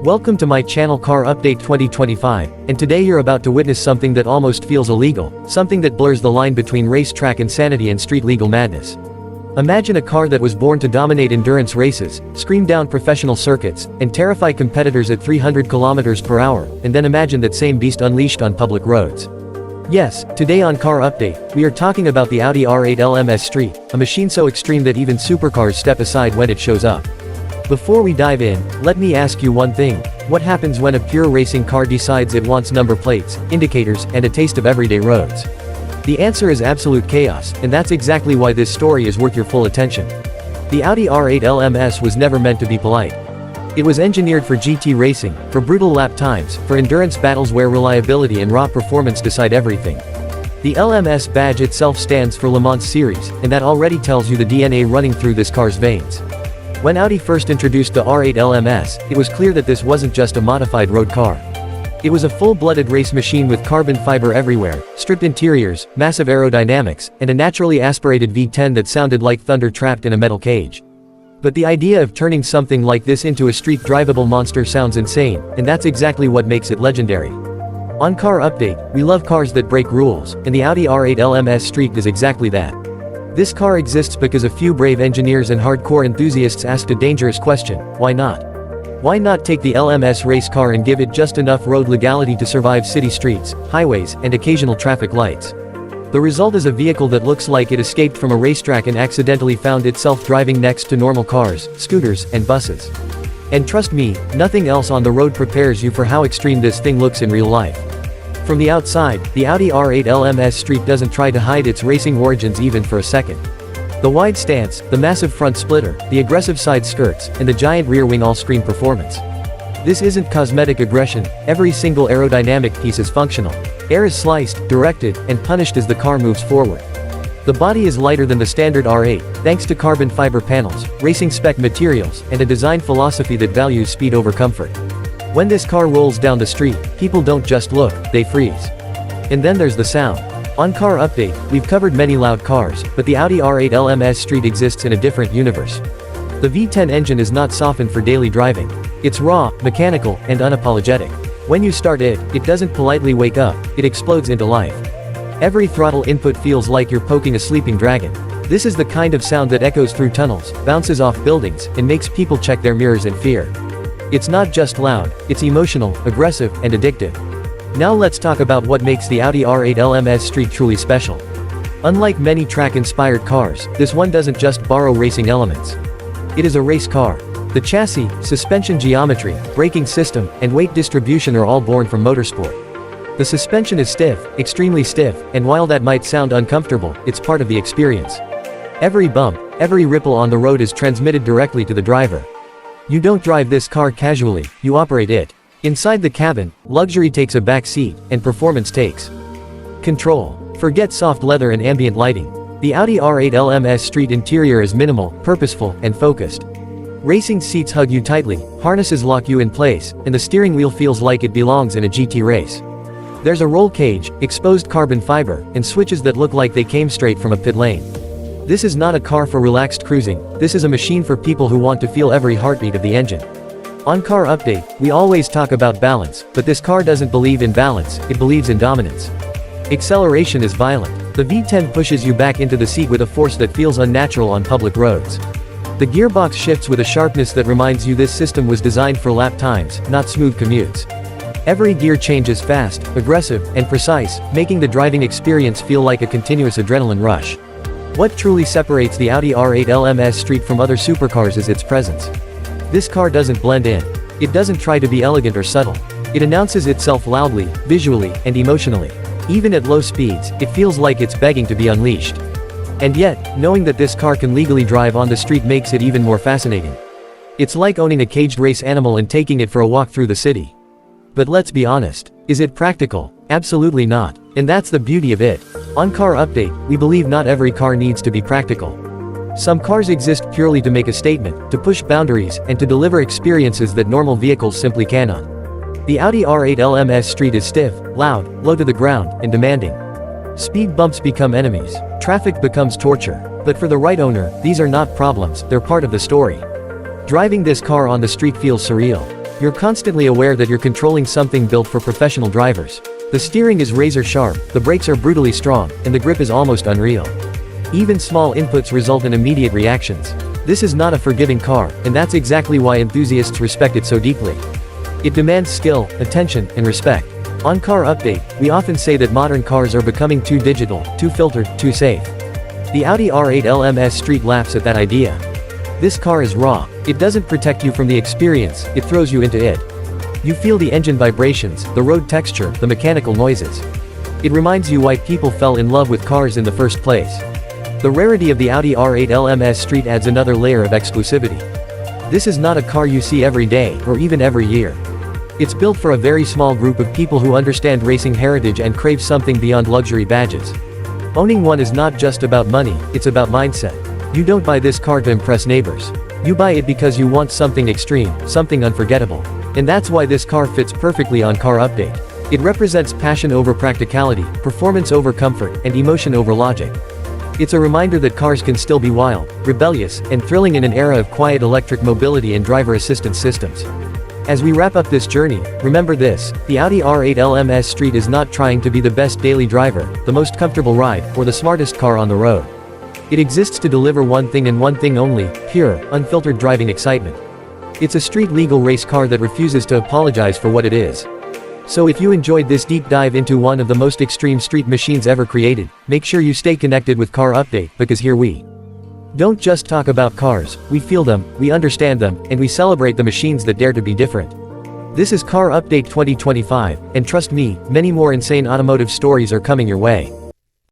Welcome to my channel Car Update 2025, and today you're about to witness something that almost feels illegal, something that blurs the line between racetrack insanity and street legal madness. Imagine a car that was born to dominate endurance races, scream down professional circuits, and terrify competitors at 300 km per hour, and then imagine that same beast unleashed on public roads. Yes, today on Car Update, we are talking about the Audi R8 LMS Street, a machine so extreme that even supercars step aside when it shows up. Before we dive in, let me ask you one thing. What happens when a pure racing car decides it wants number plates, indicators, and a taste of everyday roads? The answer is absolute chaos, and that's exactly why this story is worth your full attention. The Audi R8 LMS was never meant to be polite. It was engineered for GT racing, for brutal lap times, for endurance battles where reliability and raw performance decide everything. The LMS badge itself stands for Le Mans Series, and that already tells you the DNA running through this car's veins. When Audi first introduced the R8 LMS, it was clear that this wasn't just a modified road car. It was a full-blooded race machine with carbon fiber everywhere, stripped interiors, massive aerodynamics, and a naturally aspirated V10 that sounded like thunder trapped in a metal cage. But the idea of turning something like this into a street-drivable monster sounds insane, and that's exactly what makes it legendary. On Car Update, we love cars that break rules, and the Audi R8 LMS Street is exactly that. This car exists because a few brave engineers and hardcore enthusiasts asked a dangerous question: why not? Why not take the LMS race car and give it just enough road legality to survive city streets, highways, and occasional traffic lights? The result is a vehicle that looks like it escaped from a racetrack and accidentally found itself driving next to normal cars, scooters, and buses. And trust me, nothing else on the road prepares you for how extreme this thing looks in real life. From the outside, the Audi R8 LMS Street doesn't try to hide its racing origins even for a second. The wide stance, the massive front splitter, the aggressive side skirts, and the giant rear wing all scream performance. This isn't cosmetic aggression, every single aerodynamic piece is functional. Air is sliced, directed, and punished as the car moves forward. The body is lighter than the standard R8, thanks to carbon fiber panels, racing spec materials, and a design philosophy that values speed over comfort. When this car rolls down the street, people don't just look, they freeze. And then there's the sound. On Car Update, we've covered many loud cars, but the Audi R8 LMS Street exists in a different universe. The V10 engine is not softened for daily driving. It's raw, mechanical, and unapologetic. When you start it, it doesn't politely wake up, it explodes into life. Every throttle input feels like you're poking a sleeping dragon. This is the kind of sound that echoes through tunnels, bounces off buildings, and makes people check their mirrors in fear. It's not just loud, it's emotional, aggressive, and addictive. Now let's talk about what makes the Audi R8 LMS Street truly special. Unlike many track-inspired cars, this one doesn't just borrow racing elements. It is a race car. The chassis, suspension geometry, braking system, and weight distribution are all born from motorsport. The suspension is stiff, extremely stiff, and while that might sound uncomfortable, it's part of the experience. Every bump, every ripple on the road is transmitted directly to the driver. You don't drive this car casually, you operate it. Inside the cabin, luxury takes a back seat, and performance takes control. Forget soft leather and ambient lighting. The Audi R8 LMS Street interior is minimal, purposeful, and focused. Racing seats hug you tightly, harnesses lock you in place, and the steering wheel feels like it belongs in a GT race. There's a roll cage, exposed carbon fiber, and switches that look like they came straight from a pit lane. This is not a car for relaxed cruising, this is a machine for people who want to feel every heartbeat of the engine. On Car Update, we always talk about balance, but this car doesn't believe in balance, it believes in dominance. Acceleration is violent. The V10 pushes you back into the seat with a force that feels unnatural on public roads. The gearbox shifts with a sharpness that reminds you this system was designed for lap times, not smooth commutes. Every gear change is fast, aggressive, and precise, making the driving experience feel like a continuous adrenaline rush. What truly separates the Audi R8 LMS Street from other supercars is its presence. This car doesn't blend in. It doesn't try to be elegant or subtle. It announces itself loudly, visually, and emotionally. Even at low speeds, it feels like it's begging to be unleashed. And yet, knowing that this car can legally drive on the street makes it even more fascinating. It's like owning a caged race animal and taking it for a walk through the city. But let's be honest, is it practical? Absolutely not. And that's the beauty of it. On Car Update, we believe not every car needs to be practical. Some cars exist purely to make a statement, to push boundaries, and to deliver experiences that normal vehicles simply cannot. The Audi R8 LMS Street is stiff, loud, low to the ground, and demanding. Speed bumps become enemies. Traffic becomes torture. But for the right owner, these are not problems, they're part of the story. Driving this car on the street feels surreal. You're constantly aware that you're controlling something built for professional drivers. The steering is razor sharp, the brakes are brutally strong, and the grip is almost unreal. Even small inputs result in immediate reactions. This is not a forgiving car, and that's exactly why enthusiasts respect it so deeply. It demands skill, attention, and respect. On Car Update, we often say that modern cars are becoming too digital, too filtered, too safe. The Audi R8 LMS Street laughs at that idea. This car is raw. It doesn't protect you from the experience, it throws you into it. You feel the engine vibrations, the road texture, the mechanical noises. It reminds you why people fell in love with cars in the first place. The rarity of the Audi R8 LMS Street adds another layer of exclusivity. This is not a car you see every day, or even every year. It's built for a very small group of people who understand racing heritage and crave something beyond luxury badges. Owning one is not just about money, it's about mindset. You don't buy this car to impress neighbors. You buy it because you want something extreme, something unforgettable. And that's why this car fits perfectly on Car Update. It represents passion over practicality, performance over comfort, and emotion over logic. It's a reminder that cars can still be wild, rebellious, and thrilling in an era of quiet electric mobility and driver assistance systems. As we wrap up this journey, remember this: the Audi R8 LMS Street is not trying to be the best daily driver, the most comfortable ride, or the smartest car on the road. It exists to deliver one thing and one thing only: pure, unfiltered driving excitement. It's a street-legal race car that refuses to apologize for what it is. So if you enjoyed this deep dive into one of the most extreme street machines ever created, make sure you stay connected with Car Update, because here we don't just talk about cars, we feel them, we understand them, and we celebrate the machines that dare to be different. This is Car Update 2025, and trust me, many more insane automotive stories are coming your way.